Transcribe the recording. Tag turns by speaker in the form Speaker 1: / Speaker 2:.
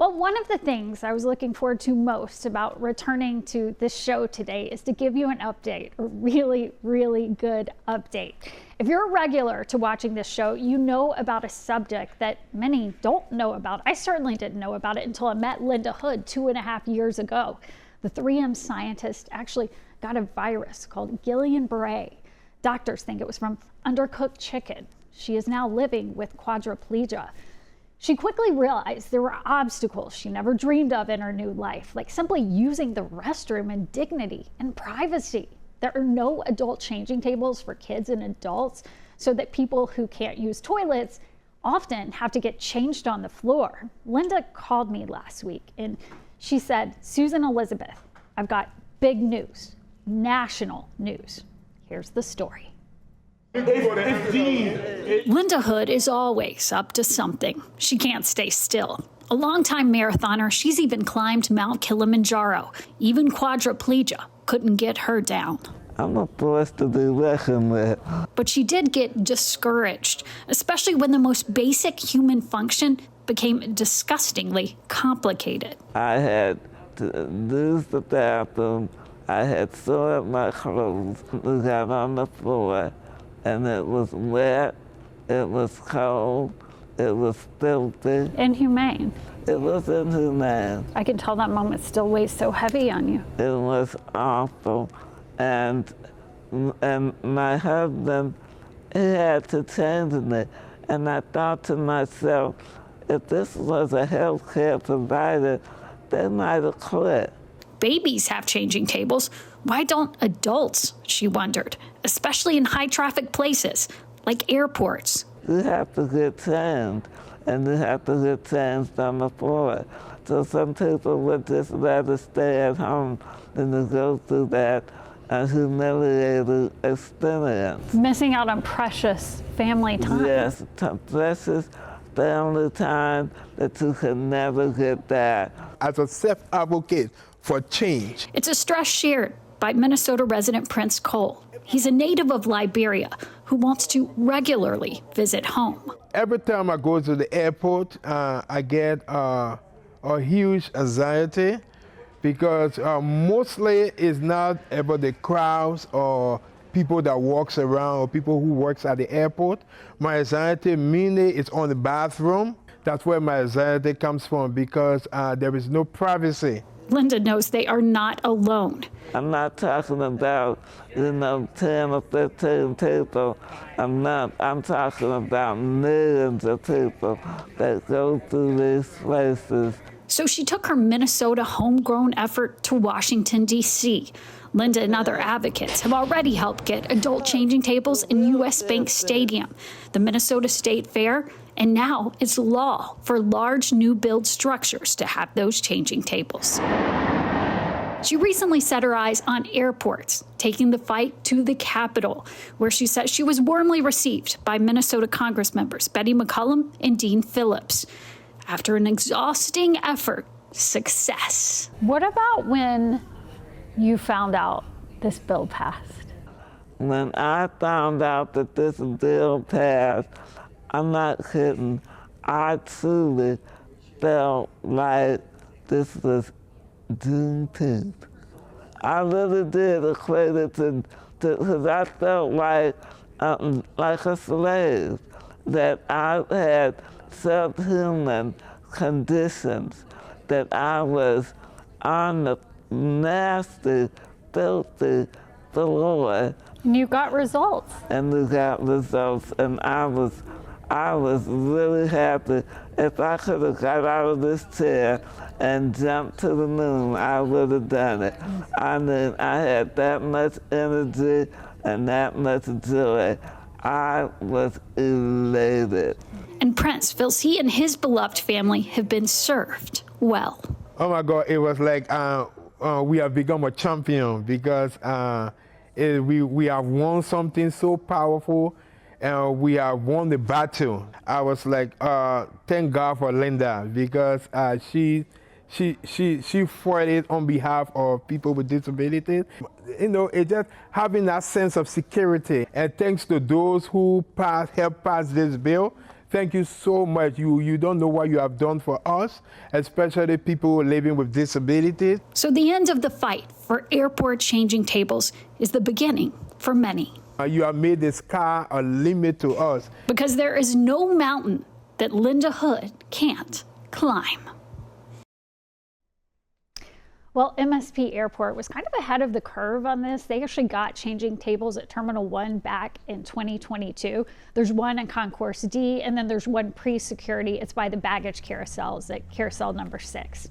Speaker 1: Well, one of the things I was looking forward to most about returning to this show today is to give you an update, a really, really good update. If you're a regular to watching this show, you know about a subject that many don't know about. I certainly didn't know about it until I met Linda Hood 2.5 years ago. The 3M scientist actually got a virus called Guillain-Barré. Doctors think it was from undercooked chicken. She is now living with quadriplegia. She quickly realized there were obstacles she never dreamed of in her new life, like simply using the restroom in dignity and privacy. There are no adult changing tables for kids and adults, so that people who can't use toilets often have to get changed on the floor. Linda called me last week and she said, "Susan Elizabeth, I've got big news, national news." Here's the story. Linda Hood is always up to something. She can't stay still. A longtime marathoner, she's even climbed Mount Kilimanjaro. Even quadriplegia couldn't get her down.
Speaker 2: I'm a force to be reckoned with.
Speaker 1: But she did get discouraged, especially when the most basic human function became disgustingly complicated.
Speaker 2: I had to use the bathroom. I had soiled my clothes. We got on the floor, and it was wet, it was cold, it was filthy.
Speaker 1: Inhumane.
Speaker 2: It was inhumane.
Speaker 1: I can tell that moment still weighs so heavy on you.
Speaker 2: It was awful. And my husband, he had to change me. And I thought to myself, if this was a healthcare provider, they might have quit.
Speaker 1: Babies have changing tables. Why don't adults, she wondered, especially in high traffic places like airports.
Speaker 2: You have to get changed, and you have to get changed on the floor. So some people would just rather stay at home than to go through that humiliating experience.
Speaker 1: Missing out on precious family time.
Speaker 2: Yes, precious family time that you can never get back.
Speaker 3: As a self-advocate for change.
Speaker 1: It's a stress shared by Minnesota resident Prince Cole. He's a native of Liberia who wants to regularly visit home.
Speaker 3: Every time I go to the airport, I get a huge anxiety because mostly it's not about the crowds or people that walks around or people who works at the airport. My anxiety mainly is on the bathroom. That's where my anxiety comes from because there is no privacy.
Speaker 1: Linda knows they are not alone.
Speaker 2: I'm not talking about, 10 or 15 people. I'm talking about millions of people that go through these places.
Speaker 1: So she took her Minnesota homegrown effort to Washington, D.C. Linda and other advocates have already helped get adult changing tables in U.S. Bank Stadium, the Minnesota State Fair, and now it's law for large new build structures to have those changing tables. She recently set her eyes on airports, taking the fight to the Capitol, where she said she was warmly received by Minnesota Congress members Betty McCollum and Dean Phillips. After an exhausting effort, success. What about when you found out this bill passed?
Speaker 2: When I found out that this bill passed, I'm not kidding, I truly felt like this was Juneteenth. I really did equate it to because I felt like a slave, that I had subhuman conditions, that I was on the nasty, filthy floor.
Speaker 1: And you got results.
Speaker 2: And we got results, and I was really happy. If I could have got out of this chair and jumped to the moon, I would have done it. I mean, I had that much energy and that much joy. I was elated.
Speaker 1: And Prince feels he and his beloved family have been served well.
Speaker 3: Oh my God, it was like we have become a champion because we have won something so powerful. And we have won the battle. I was like, thank God for Linda because she fought it on behalf of people with disabilities. It's just having that sense of security. And thanks to those who helped pass this bill, Thank you so much. You don't know what you have done for us, especially people living with disabilities.
Speaker 4: So the end of the fight for airport changing tables is the beginning for many.
Speaker 3: You have made the sky a limit to us.
Speaker 4: Because there is no mountain that Linda Hood can't climb.
Speaker 1: Well, MSP Airport was kind of ahead of the curve on this. They actually got changing tables at Terminal 1 back in 2022. There's one in Concourse D, and then there's one pre-security. It's by the baggage carousels at carousel number 6.